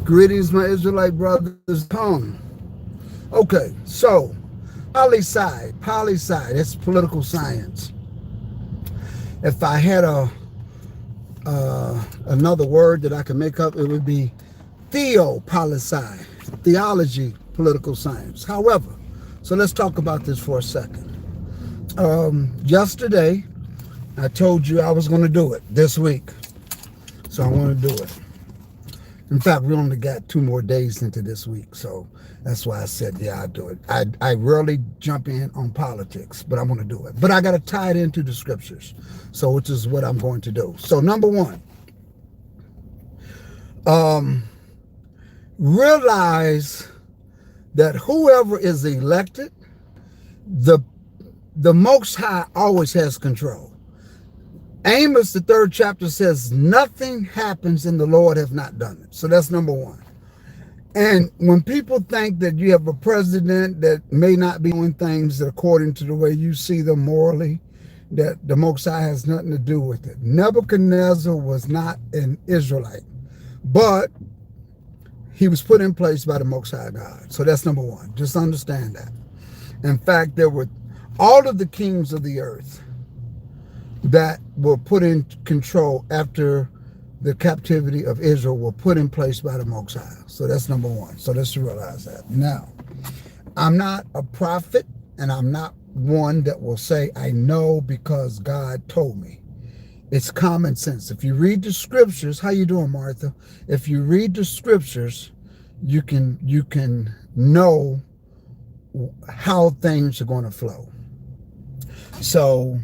Greetings, my Israelite brothers home. Okay, so PoliSci, that's political science. If I had another word that I could make up, it would be PoliSci, theology, political science. However, so let's talk about this for a second. Yesterday, I told you I was going to do it this week, so I want to do it. In fact, we only got 2 more days into this week, so that's why I said, yeah, I'll do it. I rarely jump in on politics, but I want to do it. But I got to tie it into the scriptures, so which is what I'm going to do. So number one, realize that whoever is elected, the Most High always has control. Amos, the 3rd chapter says, nothing happens and the Lord have not done it. So that's number one. And when people think that you have a president that may not be doing things according to the way you see them morally, that the Most High has nothing to do with it. Nebuchadnezzar was not an Israelite, but he was put in place by the Most High God. So that's number one. Just understand that. In fact, there were all of the kings of the earth that were put in control after the captivity of Israel were put in place by the Most High. So that's number one. So let's realize that. Now, I'm not a prophet, and I'm not one that will say, I know because God told me. It's common sense. If you read the scriptures, how you doing, Martha? If you read the scriptures, you can know how things are going to flow. So,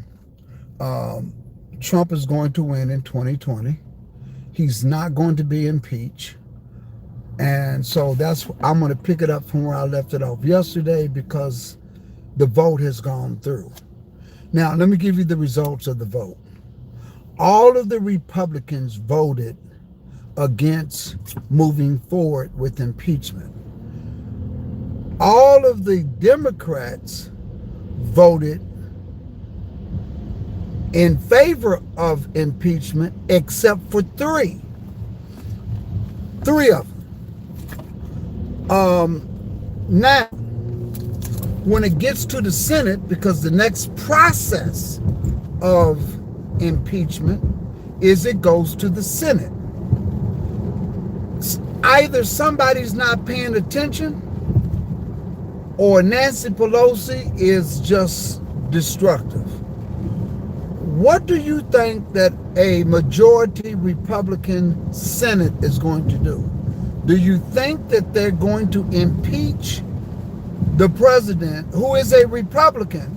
Trump is going to win in 2020. He's not going to be impeached. And so I'm going to pick it up from where I left it off yesterday because the vote has gone through. Now, let me give you the results of the vote. All of the Republicans voted against moving forward with impeachment. All of the Democrats voted in favor of impeachment, except for three of them. Now, when it gets to the Senate, because the next process of impeachment is it goes to the Senate. Either somebody's not paying attention or Nancy Pelosi is just destructive. What do you think that a majority Republican Senate is going to do? Do you think that they're going to impeach the president, who is a Republican,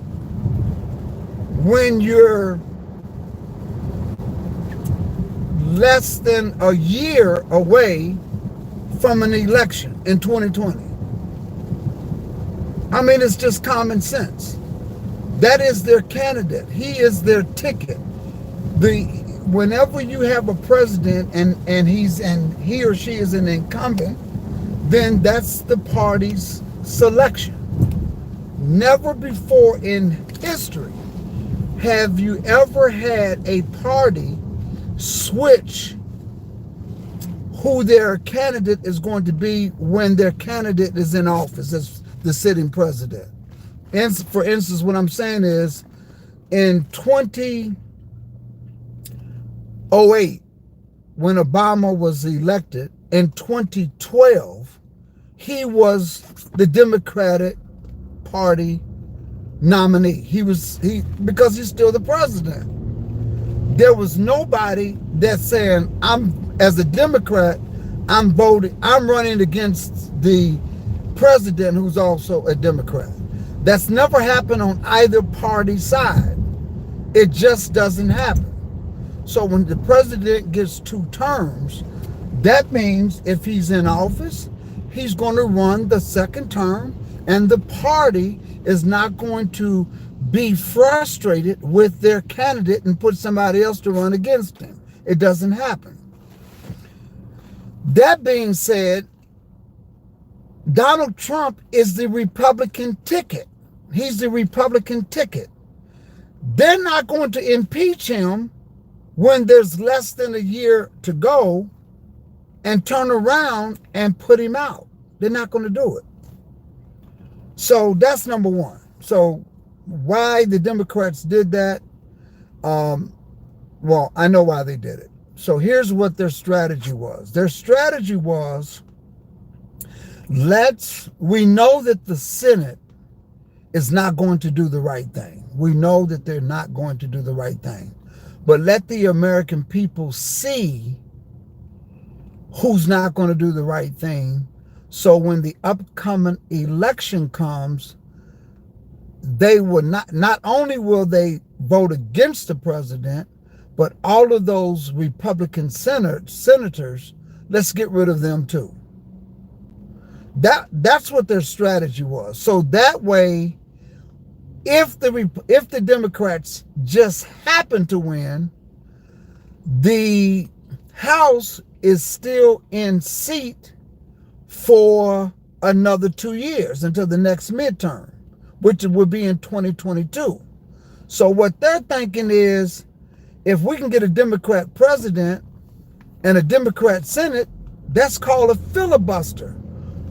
when you're less than a year away from an election in 2020? I mean, it's just common sense. That is their candidate. He is their ticket. Whenever you have a president and he or she is an incumbent, then that's the party's selection. Never before in history have you ever had a party switch who their candidate is going to be when their candidate is in office as the sitting president. And for instance, what I'm saying is, in 2008, when Obama was elected, in 2012, he was the Democratic Party nominee. Because he's still the president. There was nobody that's saying, as a Democrat, I'm running against the president who's also a Democrat. That's never happened on either party side. It just doesn't happen. So when the president gets 2 terms, that means if he's in office, he's going to run the 2nd term, and the party is not going to be frustrated with their candidate and put somebody else to run against him. It doesn't happen. That being said, Donald Trump is the Republican ticket. He's the Republican ticket. They're not going to impeach him when there's less than a year to go and turn around and put him out. They're not going to do it. So that's number one. So why the Democrats did that, well, I know why they did it. So here's what their strategy was. Their strategy was, we know that the Senate is not going to do the right thing. We know that they're not going to do the right thing. But let the American people see who's not going to do the right thing. So when the upcoming election comes, they will not only will they vote against the president, but all of those Republican senators, let's get rid of them too. That's what their strategy was. So that way, if the Democrats just happen to win, the House is still in seat for another 2 years until the next midterm, which will be in 2022. So what they're thinking is, if we can get a Democrat president and a Democrat Senate, that's called a filibuster.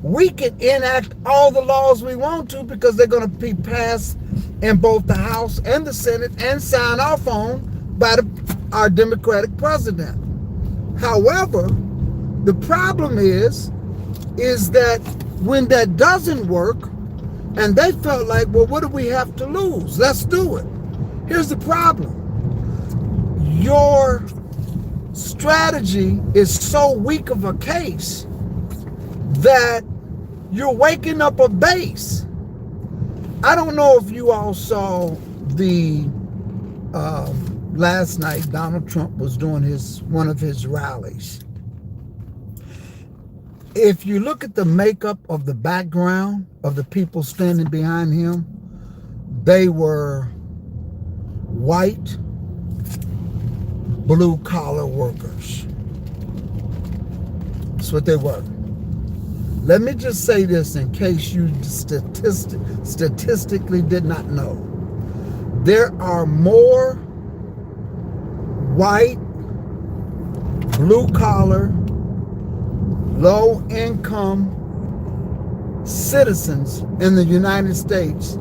We can enact all the laws we want to because they're going to be passed in both the House and the Senate and signed off on by our Democratic president. However, the problem is that when that doesn't work, and they felt like, well, what do we have to lose? Let's do it. Here's the problem. Your strategy is so weak of a case that you're waking up a base. I don't know if you all saw the last night Donald Trump was doing one of his rallies. If you look at the makeup of the background of the people standing behind him, they were white, blue-collar workers. That's what they were. Let me just say this in case you statistically did not know. There are more white, blue-collar, low-income citizens in the United States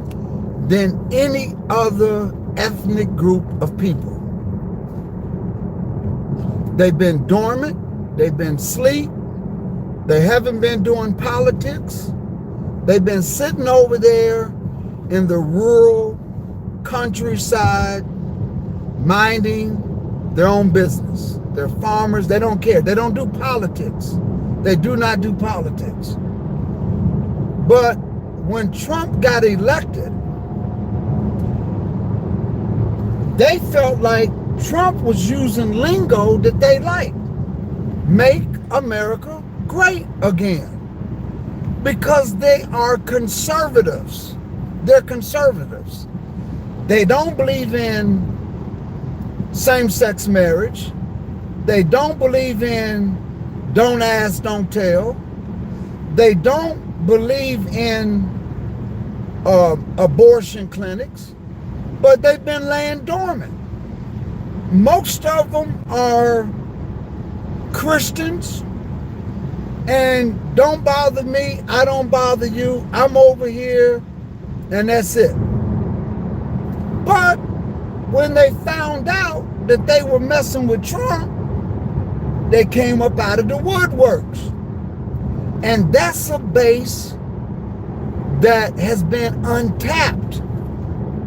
than any other ethnic group of people. They've been dormant, they've been asleep, they haven't been doing politics, they've been sitting over there in the rural countryside minding their own business. They're farmers, they don't care, they don't do politics. They do not do politics. But when Trump got elected, they felt like Trump was using lingo that they liked. Make America great again. Because they are conservatives. They're conservatives. They don't believe in same-sex marriage. They don't believe in don't ask, don't tell. They don't believe in abortion clinics, but they've been laying dormant. Most of them are Christians, and don't bother me, I don't bother you, I'm over here, and that's it. But when they found out that they were messing with Trump, they came up out of the woodworks. And that's a base that has been untapped.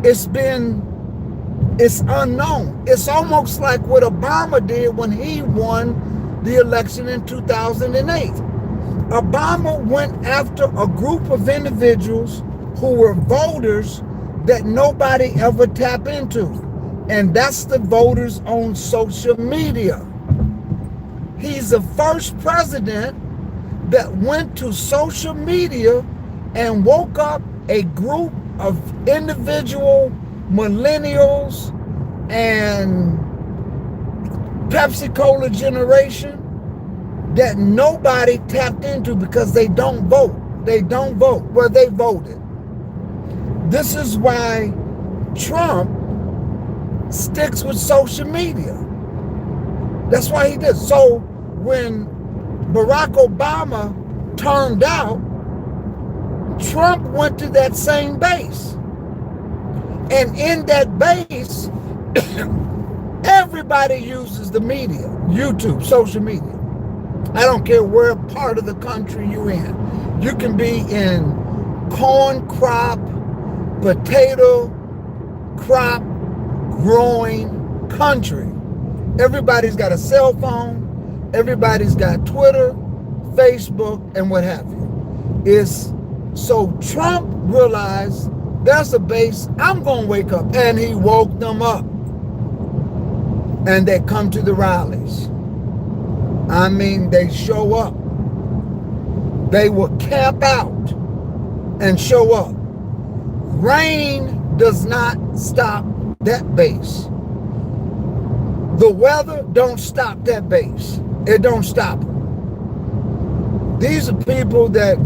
It's unknown. It's almost like what Obama did when he won the election in 2008. Obama went after a group of individuals who were voters that nobody ever tapped into. And that's the voters on social media. He's the first president that went to social media and woke up a group of individual millennials and Pepsi Cola generation that nobody tapped into because they don't vote. They don't vote. Well, they voted. This is why Trump sticks with social media. That's why he did. So when Barack Obama turned out, Trump went to that same base. And in that base, everybody uses the media, YouTube, social media. I don't care where part of the country you're in. You can be in corn crop, potato crop growing country. Everybody's got a cell phone. Everybody's got Twitter, Facebook, and what have you. So Trump realized there's a base. I'm going to wake up. And he woke them up. And they come to the rallies. I mean, they show up. They will camp out and show up. Rain does not stop that base. The weather don't stop that base. It don't stop them. These are people that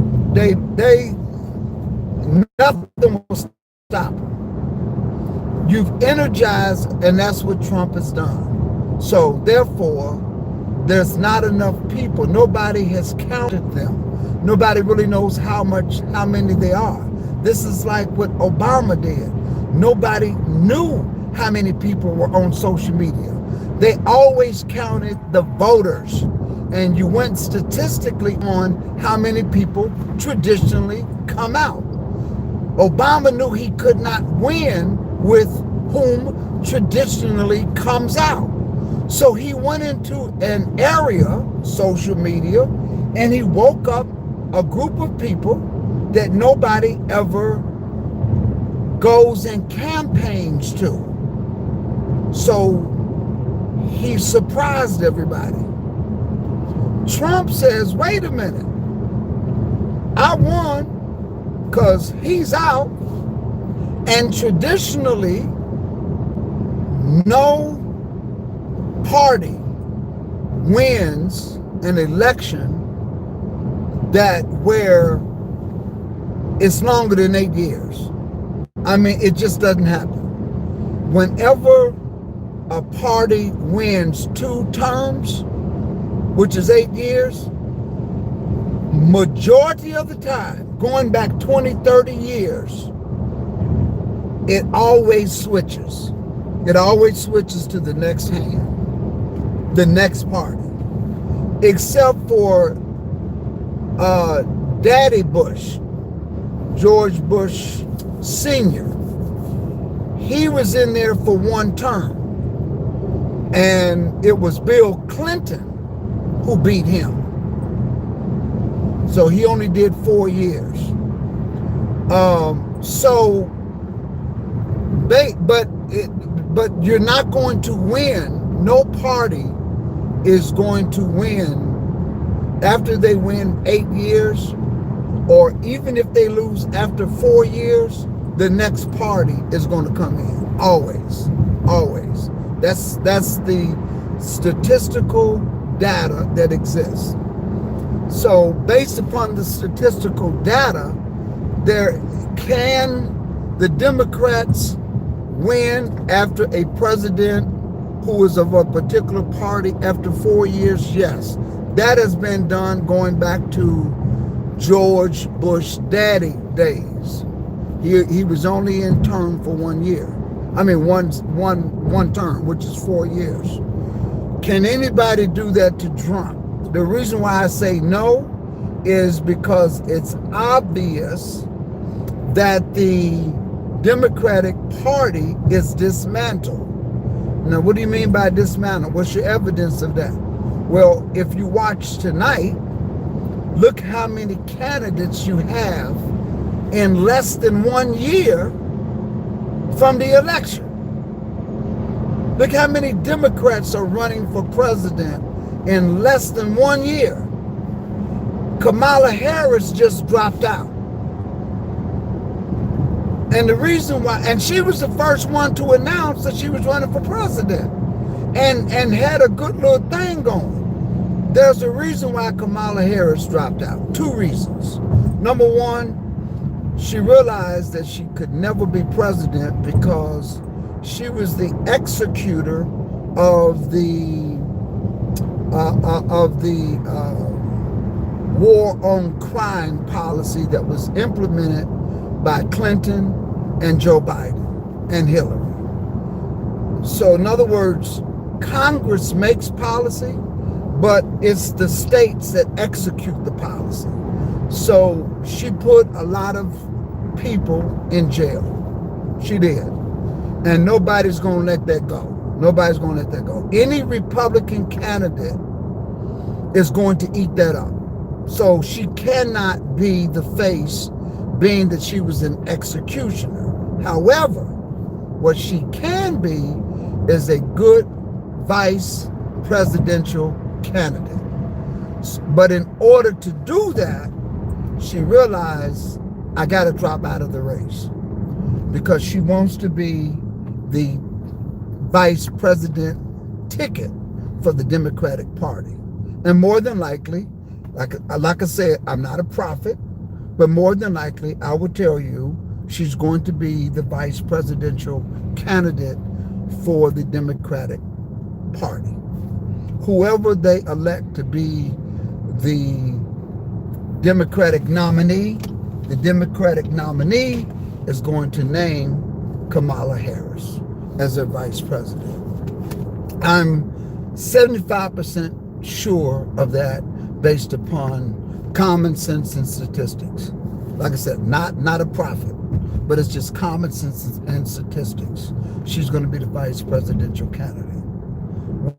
nothing will stop them. You've energized, and that's what Trump has done. So therefore, there's not enough people. Nobody has counted them. Nobody really knows how many they are. This is like what Obama did. Nobody knew how many people were on social media. They always counted the voters, and you went statistically on how many people traditionally come out. Obama knew he could not win with whom traditionally comes out. So he went into an area, social media, and he woke up a group of people that nobody ever goes and campaigns to. So he surprised everybody. Trump says, wait a minute, I won because he's out, and traditionally no party wins an election that where it's longer than 8 years. I mean, it just doesn't happen. Whenever a party wins 2 terms, which is 8 years, majority of the time, going back 20, 30 years, it always switches. It always switches to the next hand, the next party, except for Daddy Bush, George Bush Sr. He was in there for 1 term, and it was Bill Clinton who beat him. So he only did 4 years. But you're not going to win. No party is going to win after they win 8 years, or even if they lose after 4 years, the next party is going to come in. Always, always. That's the statistical data that exists. So based upon the statistical data, can the Democrats win after a president who is of a particular party after 4 years? Yes. That has been done going back to George Bush Daddy days. He was only in term for 1 year. I mean, one term, which is 4 years. Can anybody do that to Trump? The reason why I say no is because it's obvious that the Democratic Party is dismantled. Now, what do you mean by dismantled? What's your evidence of that? Well, if you watch tonight, look how many candidates you have in less than 1 year from the election. Look how many Democrats are running for president in less than 1 year. Kamala Harris just dropped out. And the reason why, and she was the first one to announce that she was running for president and had a good little thing going. There's a reason why Kamala Harris dropped out. 2 reasons. Number one, she realized that she could never be president because she was the executor of the war on crime policy that was implemented by Clinton and Joe Biden and Hillary. So in other words, Congress makes policy, but it's the states that execute the policy. So she put a lot of people in jail. She did. And nobody's going to let that go. Nobody's going to let that go. Any Republican candidate is going to eat that up. So she cannot be the face, being that she was an executioner. However, what she can be is a good vice presidential candidate. But in order to do that, she realized, I got to drop out of the race, because she wants to be the vice president ticket for the Democratic Party. And more than likely, like I said, I'm not a prophet, but more than likely, I would tell you she's going to be the vice presidential candidate for the Democratic Party. Whoever they elect to be the Democratic nominee, the Democratic nominee is going to name Kamala Harris as their vice president. I'm 75% sure of that based upon common sense and statistics. Like I said, not a prophet, but it's just common sense and statistics. She's going to be the vice presidential candidate.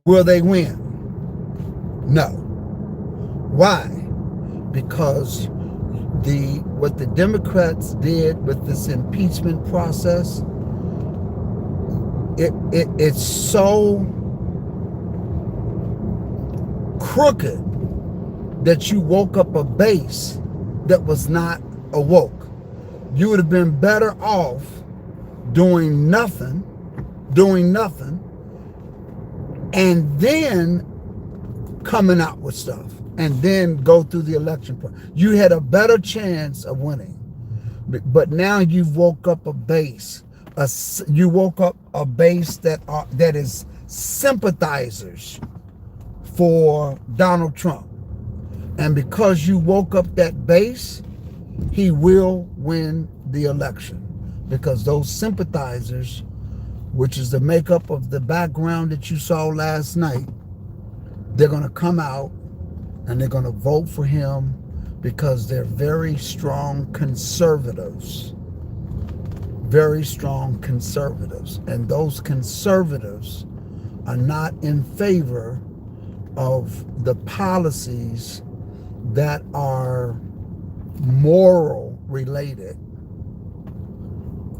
Will they win? No. Why? Because what the Democrats did with this impeachment process, it's so crooked that you woke up a base that was not awoke. You would have been better off doing nothing, and then coming out with stuff, and then go through the election process. You had a better chance of winning. But now you've woke up a base. You woke up a base that is sympathizers for Donald Trump. And because you woke up that base, he will win the election. Because those sympathizers, which is the makeup of the background that you saw last night, they're going to come out and they're going to vote for him because they're very strong conservatives. Very strong conservatives. And those conservatives are not in favor of the policies that are moral related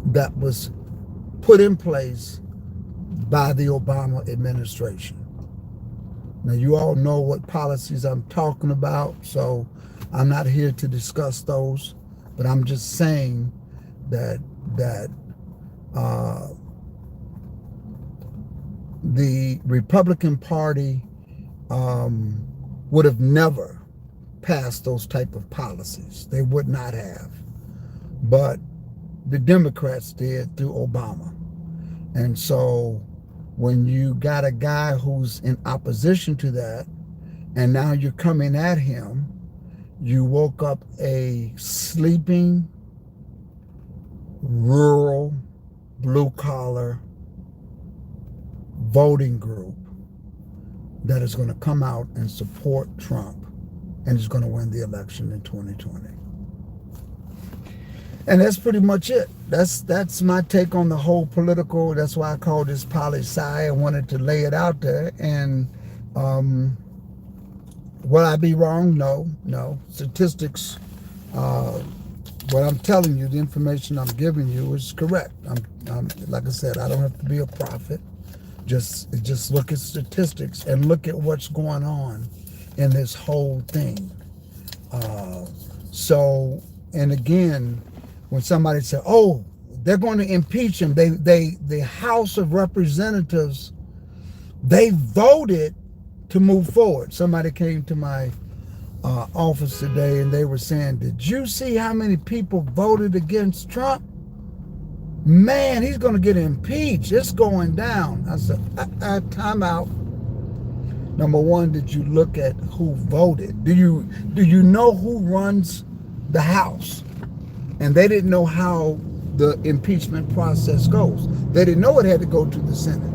that was put in place by the Obama administration. Now, you all know what policies I'm talking about, so I'm not here to discuss those, but I'm just saying that the Republican Party would have never passed those type of policies. They would not have. But the Democrats did through Obama. And so when you got a guy who's in opposition to that, and now you're coming at him, you woke up a sleeping, rural, blue-collar voting group that is going to come out and support Trump and is going to win the election in 2020. And that's pretty much it. That's my take on the whole political. That's why I call this PoliSci. I wanted to lay it out there. And will I be wrong? No. Statistics, what I'm telling you, the information I'm giving you is correct. I'm like I said, I don't have to be a prophet. Just look at statistics and look at what's going on in this whole thing. And again, when somebody said, "Oh, they're going to impeach him," the House of Representatives, they voted to move forward. Somebody came to my office today and they were saying, "Did you see how many people voted against Trump? Man, he's going to get impeached. It's going down." I said, time out. Number one, did you look at who voted? Do you know who runs the House? And they didn't know how the impeachment process goes. They didn't know it had to go to the Senate.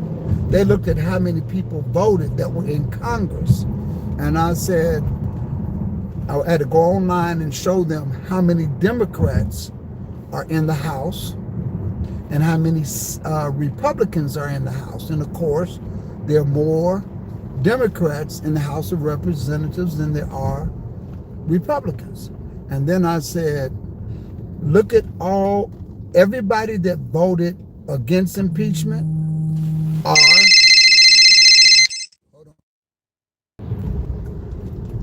They looked at how many people voted that were in Congress. And I said, I had to go online and show them how many Democrats are in the House and how many Republicans are in the House. And of course, there are more Democrats in the House of Representatives than there are Republicans. And then I said, look at everybody that voted against impeachment are,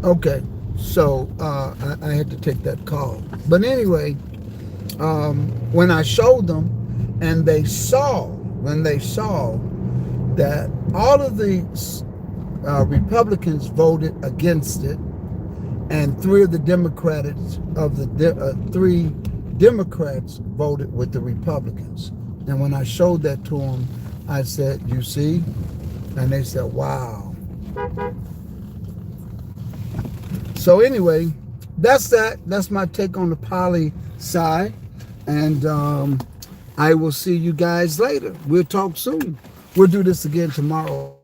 okay, so I had to take that call. But anyway, when I showed them and when they saw that all of the Republicans voted against it, and three Democrats voted with the Republicans. And when I showed that to them, I said, you see? And they said, wow. So anyway, that's that. That's my take on the PoliSci. And I will see you guys later. We'll talk soon. We'll do this again tomorrow.